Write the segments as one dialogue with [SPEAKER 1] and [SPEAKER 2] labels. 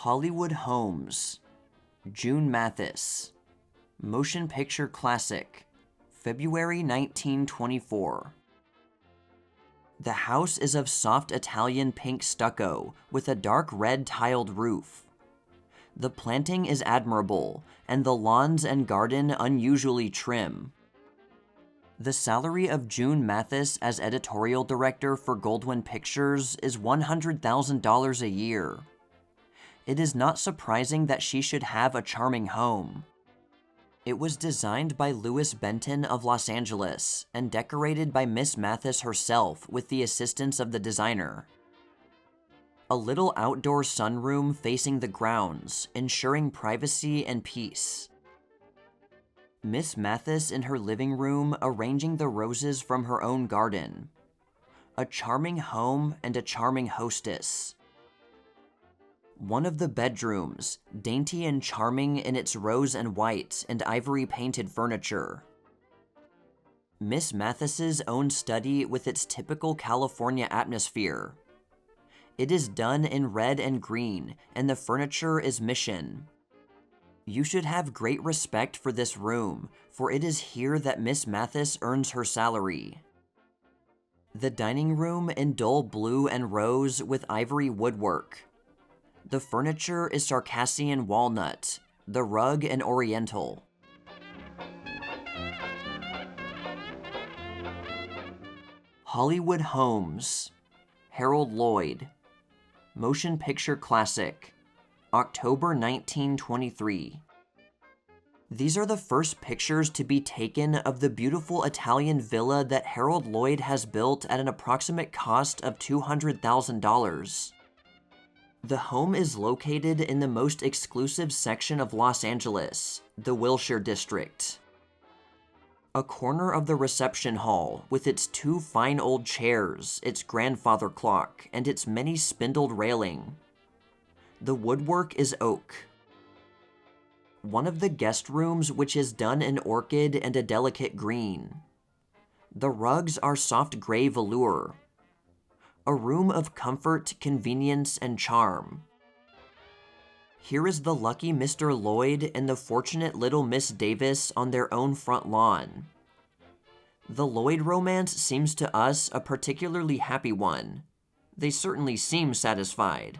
[SPEAKER 1] Hollywood Homes, June Mathis, Motion Picture Classic, February 1924. The house is of soft Italian pink stucco with a dark red tiled roof. The planting is admirable, and the lawns and garden unusually trim. The salary of June Mathis as editorial director for Goldwyn Pictures is $100,000 a year. It is not surprising that she should have a charming home. It was designed by Louis Benton of Los Angeles and decorated by Miss Mathis herself with the assistance of the designer. A little outdoor sunroom facing the grounds, ensuring privacy and peace. Miss Mathis in her living room arranging the roses from her own garden. A charming home and a charming hostess. One of the bedrooms, dainty and charming in its rose and white and ivory painted furniture. Miss Mathis's own study with its typical California atmosphere. It is done in red and green, and the furniture is mission. You should have great respect for this room, for it is here that Miss Mathis earns her salary. The dining room in dull blue and rose with ivory woodwork. The furniture is Circassian walnut, the rug an oriental. Hollywood Homes, Harold Lloyd, Motion Picture Classic, October 1923. These are the first pictures to be taken of the beautiful Italian villa that Harold Lloyd has built at an approximate cost of $200,000. The home is located in the most exclusive section of Los Angeles, the Wilshire District. A corner of the reception hall with its two fine old chairs, its grandfather clock, and its many spindled railing. The woodwork is oak. One of the guest rooms which is done in orchid and a delicate green. The rugs are soft gray velour. A room of comfort, convenience, and charm. Here is the lucky Mr. Lloyd and the fortunate little Miss Davis on their own front lawn. The Lloyd romance seems to us a particularly happy one. They certainly seem satisfied.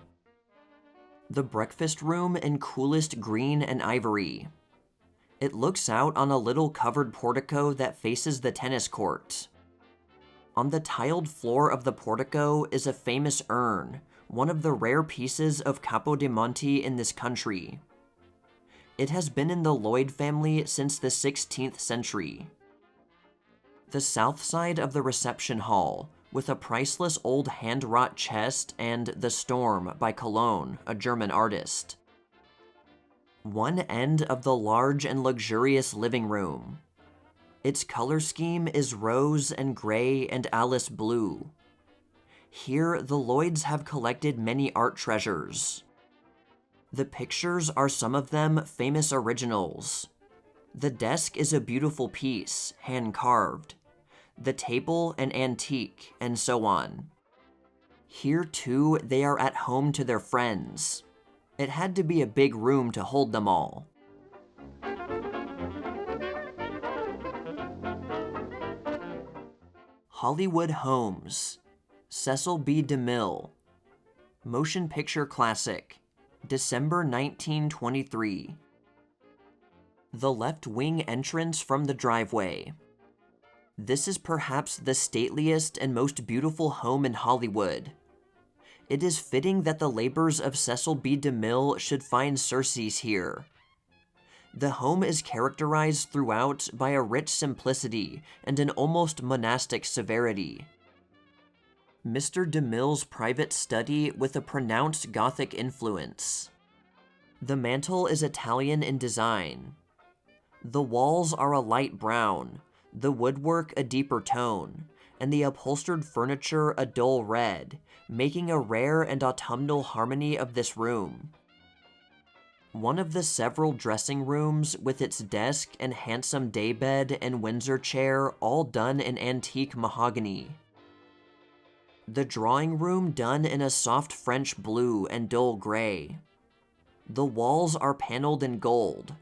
[SPEAKER 1] The breakfast room in coolest green and ivory. It looks out on a little covered portico that faces the tennis court. On the tiled floor of the portico is a famous urn, one of the rare pieces of Capodimonte in this country. It has been in the Lloyd family since the 16th century. The south side of the reception hall, with a priceless old hand-wrought chest and The Storm by Cologne, a German artist. One end of the large and luxurious living room. Its color scheme is rose and gray and Alice blue. Here, the Lloyds have collected many art treasures. The pictures are some of them famous originals. The desk is a beautiful piece, hand-carved. The table an antique, and so on. Here, too, they are at home to their friends. It had to be a big room to hold them all. Hollywood Homes, Cecil B. DeMille, Motion Picture Classic, December 1923. The left wing entrance from the driveway. This is perhaps the stateliest and most beautiful home in Hollywood. It is fitting that the labors of Cecil B. DeMille should find surcease here. The home is characterized throughout by a rich simplicity and an almost monastic severity. Mr. DeMille's private study with a pronounced Gothic influence. The mantel is Italian in design. The walls are a light brown, the woodwork a deeper tone, and the upholstered furniture a dull red, making a rare and autumnal harmony of this room. One of the several dressing rooms with its desk and handsome daybed and Windsor chair all done in antique mahogany. The drawing room done in a soft French blue and dull gray. The walls are paneled in gold.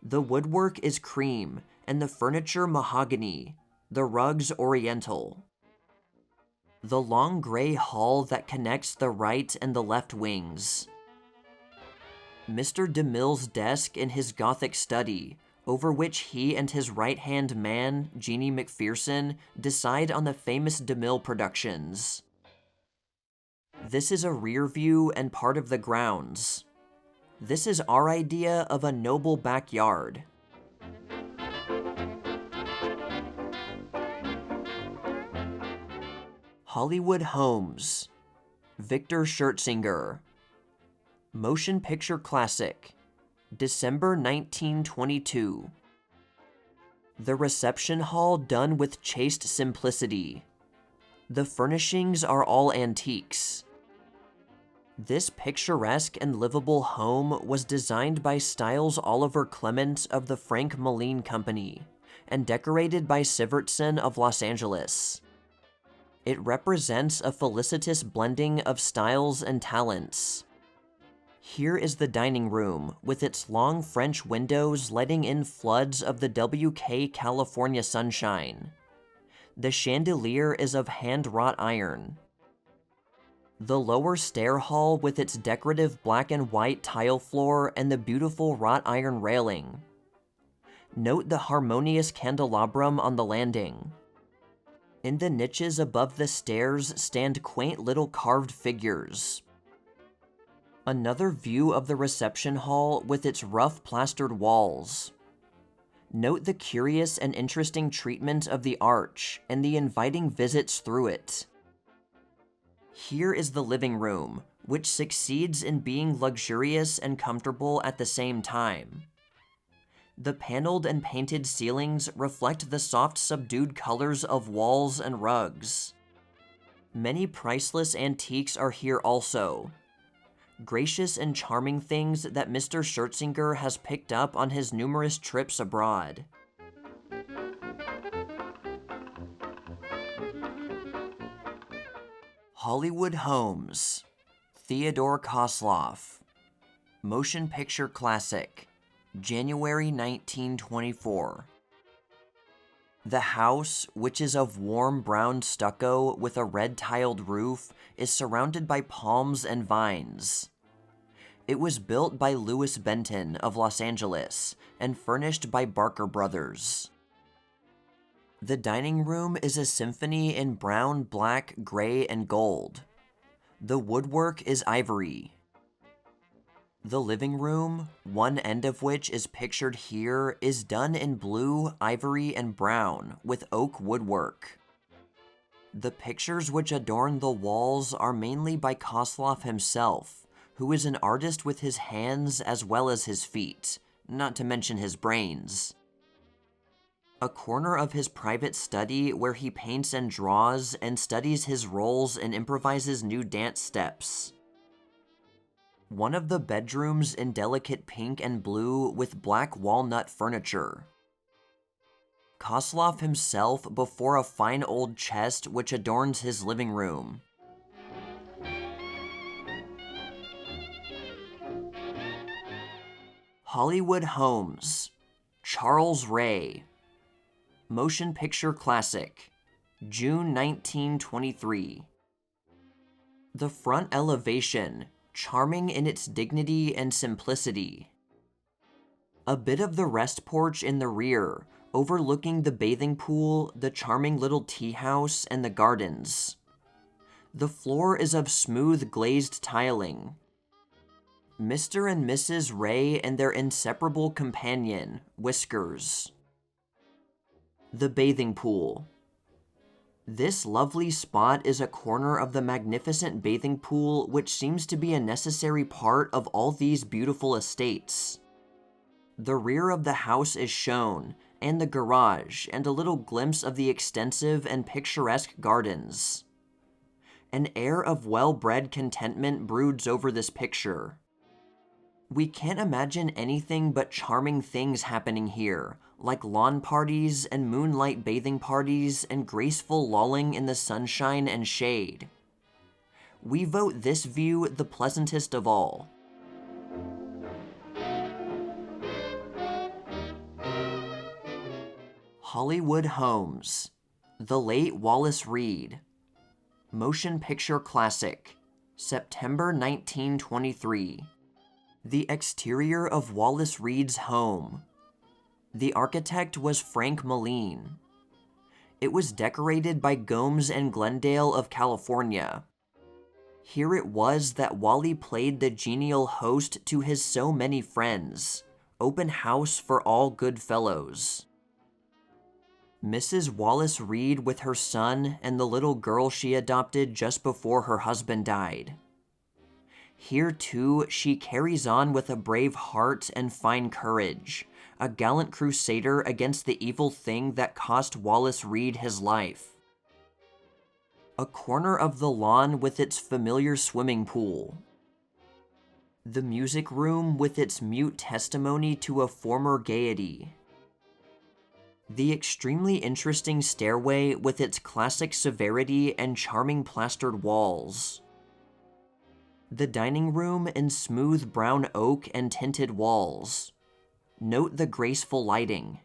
[SPEAKER 1] The woodwork is cream, and the furniture mahogany, the rugs oriental. The long gray hall that connects the right and the left wings. Mr. DeMille's desk in his Gothic study, over which he and his right-hand man, Jeannie McPherson, decide on the famous DeMille productions. This is a rear view and part of the grounds. This is our idea of a noble backyard. Hollywood Homes, Victor Schzinger. Motion Picture Classic, December 1922. The reception hall done with chaste simplicity. The furnishings are all antiques. This picturesque and livable home was designed by Styles Oliver Clement of the Frank Moline Company and decorated by Sivertson of Los Angeles. It represents a felicitous blending of styles and talents. Here is the dining room, with its long French windows letting in floods of the WK California sunshine. The chandelier is of hand-wrought iron. The lower stair hall with its decorative black and white tile floor and the beautiful wrought iron railing. Note the harmonious candelabrum on the landing. In the niches above the stairs stand quaint little carved figures. Another view of the reception hall with its rough plastered walls. Note the curious and interesting treatment of the arch and the inviting visits through it. Here is the living room, which succeeds in being luxurious and comfortable at the same time. The paneled and painted ceilings reflect the soft, subdued colors of walls and rugs. Many priceless antiques are here also. Gracious and charming things that Mr. Schzinger has picked up on his numerous trips abroad. Hollywood Homes, Theodore Kosloff. Motion Picture Classic, January 1924. The house, which is of warm brown stucco with a red-tiled roof, is surrounded by palms and vines. It was built by Louis Benton of Los Angeles and furnished by Barker Brothers. The dining room is a symphony in brown, black, gray, and gold. The woodwork is ivory. The living room, one end of which is pictured here, is done in blue, ivory, and brown with oak woodwork. The pictures which adorn the walls are mainly by Kosloff himself, who is an artist with his hands as well as his feet, not to mention his brains. A corner of his private study where he paints and draws and studies his roles and improvises new dance steps. One of the bedrooms in delicate pink and blue with black walnut furniture. Kosloff himself before a fine old chest which adorns his living room. Hollywood Homes, Charles Ray. Motion Picture Classic, June 1923. The front elevation, charming in its dignity and simplicity. A bit of the rest porch in the rear, overlooking the bathing pool, the charming little tea house, and the gardens. The floor is of smooth glazed tiling. Mr. and Mrs. Ray and their inseparable companion, Whiskers. The bathing pool. This lovely spot is a corner of the magnificent bathing pool which seems to be a necessary part of all these beautiful estates. The rear of the house is shown, and the garage, and a little glimpse of the extensive and picturesque gardens. An air of well-bred contentment broods over this picture. We can't imagine anything but charming things happening here, like lawn parties and moonlight bathing parties and graceful lolling in the sunshine and shade. We vote this view the pleasantest of all. Hollywood Homes, The Late Wallace Reid, Motion Picture Classic, September 1923. The exterior of Wallace Reid's home. The architect was Frank Moline. It was decorated by Gomes and Glendale of California. Here it was that Wally played the genial host to his so many friends. Open house for all good fellows. Mrs. Wallace Reid with her son and the little girl she adopted just before her husband died. Here, too, she carries on with a brave heart and fine courage, a gallant crusader against the evil thing that cost Wallace Reid his life. A corner of the lawn with its familiar swimming pool. The music room with its mute testimony to a former gaiety. The extremely interesting stairway with its classic severity and charming plastered walls. The dining room in smooth brown oak and tinted walls. Note the graceful lighting.